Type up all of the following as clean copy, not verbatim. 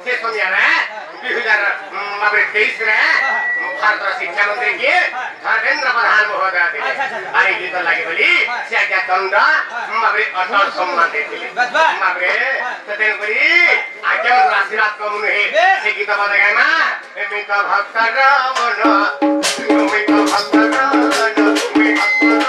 से समयमा 2023 रे भारत शिक्षा मंत्री के धर्मेन्द्र प्रधान महोदयले आई गीत लागि बोली स्याका दण्ड माबरे अटल सम्मान दिले माबरे ततेन पनि आज्ञा आशीर्वाद कमुनु हे से गीत बजाएमा मी त भक्त रावण मी त भक्त रावण मी भक्त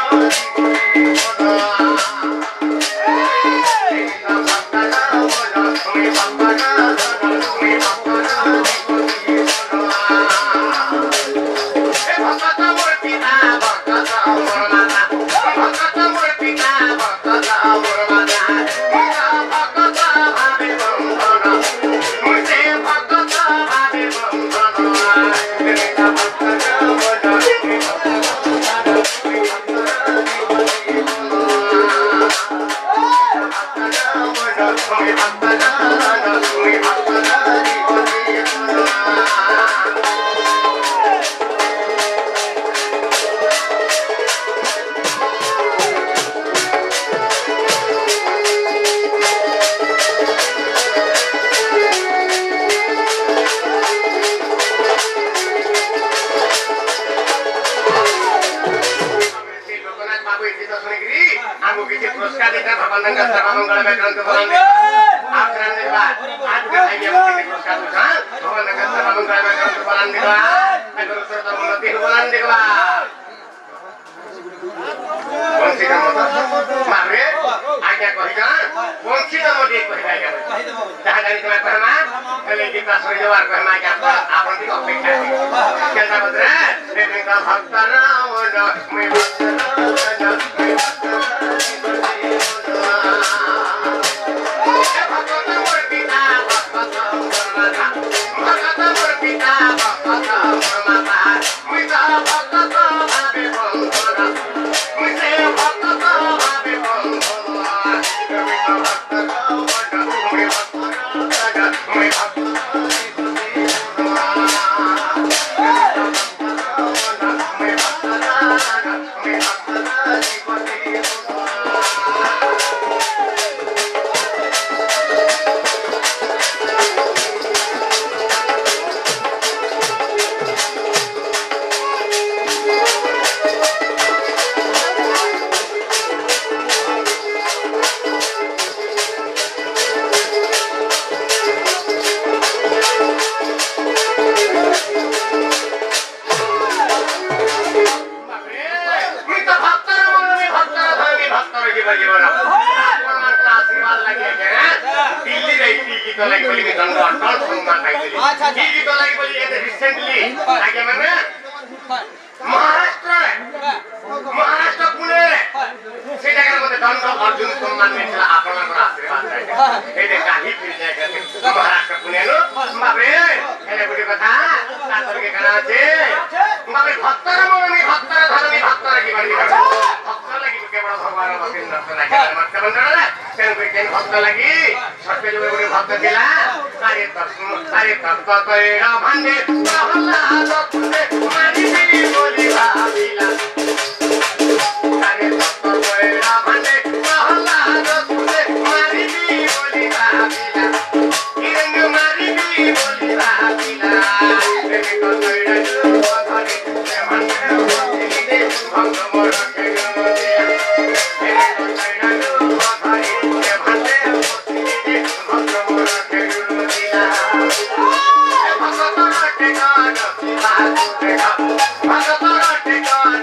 Bhagavato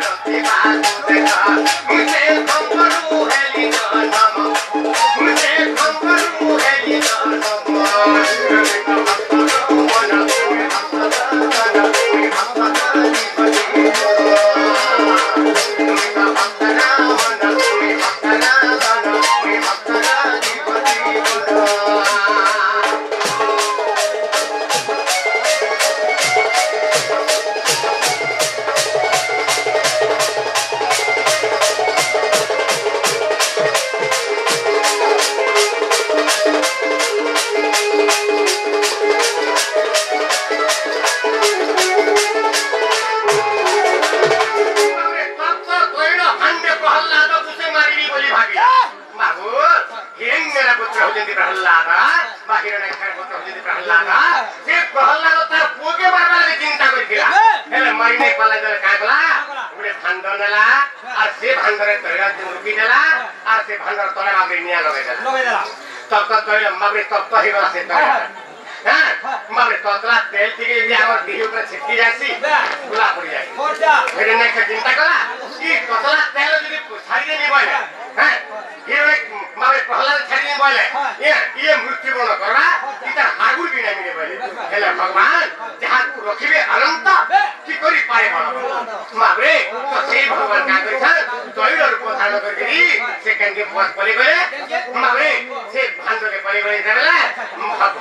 होजंती प्रहल्लाद बाकी रे खाए पुत्र होजंती प्रहल्लाद से प्रहल्लाद तार पुके मारबा रे चिंता करिथिला हेले मरिने पला जले काय कला गुडे भांड नेला और से भांडरे तैरा रुकी देला और से भांडर तले माबरे निया लगे देला तब तैले माबरे तब तो ही गला से तैरा हां माबरे ततला तेल थी जे हमर देह ऊपर छिटकी जासी गुला पड़ी जाई फिर ने चिंता कला ई ततला तेल जदी छाड़ी नहीं बोले हां ये माबरे प्रहलाद छाड़ी नहीं बोले ये मृत्यु बन करबा इता हागुर भी नहीं मिले बोले हेले भगवान जहां तू रखिबे अनंत की करी पाए बन माबरे तो से भगवान का करै छ तैल रूप धारण करके सेकंड के पोस्ट पले गए माबरे से भांड के पले गए देला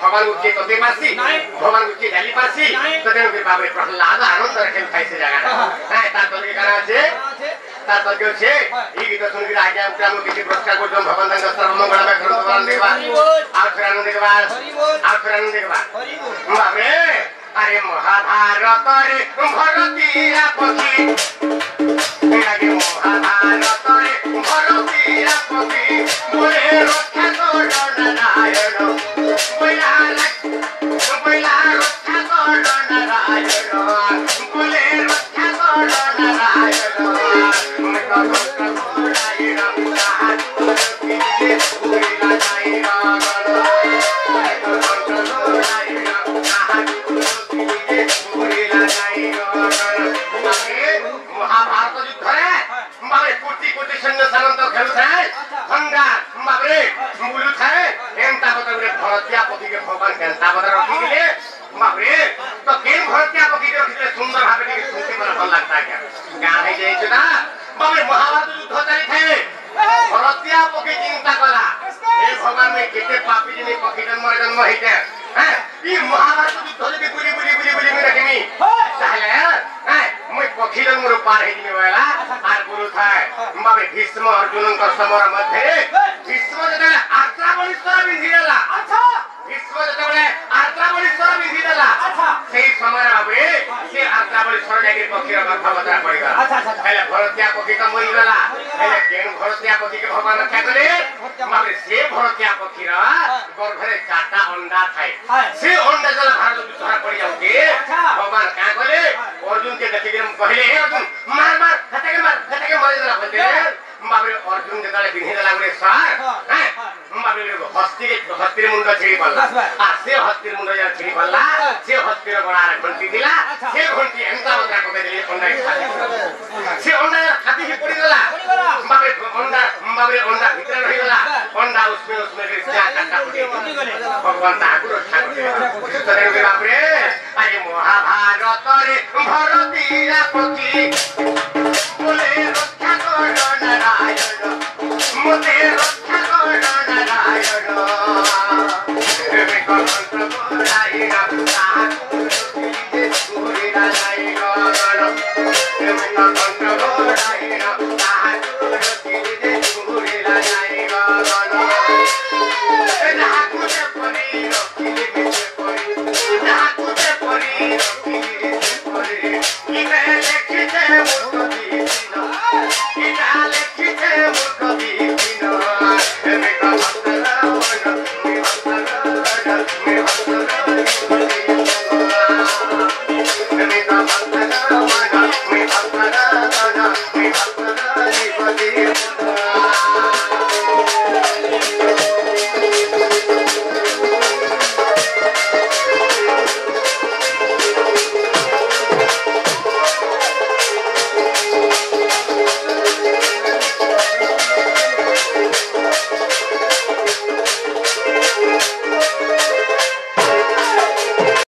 भगवान के तो दे पासी भगवान के जाली पासी तो तेरे के बाबरे प्रहलाद आनंद रखे खाई से जगह है ता तो के करा छे ता तो के छे ई गीत सुन के आज्ञा उपराम के पुरस्कार को भगवान का सर्व मंगल में करो भगवान देवा आखरान देवा बाबरे अरे महाभारत रे भरतीया पक्षी आगे महाभारत रे भरतीया पक्षी बोले रक्षा कर नारायण बोला रक्षा कर नारायण बोले रक्षा कर नारायण मैं तो नारायण हाथ के बोला नारायण महाभारत युद्ध है मारे कोटि कोटि सैन्य सामंत खेल है खंडा मारे बुलु है एमता बतरे भरतिया पति के भगवान केनता बतर रखी के मारे तो केन भरतिया पति के रखिले सुंदर भाबे के सुनते मला भल लगता है क्या है जे छना मारे महाभारत युद्ध चली थे भरतिया पति चिंता कला ए भगवान में केते पापी जिने पति जन्म हेते हैं ई महाभारत युद्ध जदी बुली में रखिमी ताहले मैं पक्षी जन्म पार हेजिमे वाला आर गुरु थाए माबे भीष्म अर्जुन का समर मध्य भीष्म जदे आर्त्रावलीश्वर विधि देला अच्छा भीष्म जदे आर्त्रावलीश्वर विधि देला अच्छा सेही समय बाबे से आर्त्रावलीश्वर जाके पक्षी रा कथा बता पड़ेगा अच्छा पहले भरतिया पक्षी का मरि गला पहले केन भरतिया पक्षी के भगवान रक्षा करे माबे से भरतिया पक्षी रा गर्भरे 4टा अंडा थाए से अंडा जला भारत धरा पड़ जाउके भगवान का करे अर्जुन के देखि के पहले हे अर्जुन मार खटे के मारे जला बोलते बाबरे अर्जुन जले बिन्ही देला गुरे सार हैं बाबरे हस्ती मुंड छिड़ी पल्ला आ से हस्ती मुंड या छिड़ी पल्ला से हस्ती रो गड़ा घंटी दिला से घंटी एंता बता को देली अंडा से अंडा खाती ही पड़ी गला बाबरे अंडा भीतर रही गला अंडा उसमें के क्या काटा पड़ी भगवान ठाकुर रक्षा करे तरे बाबरे अरे महाभारत रे भरतीया पक्षी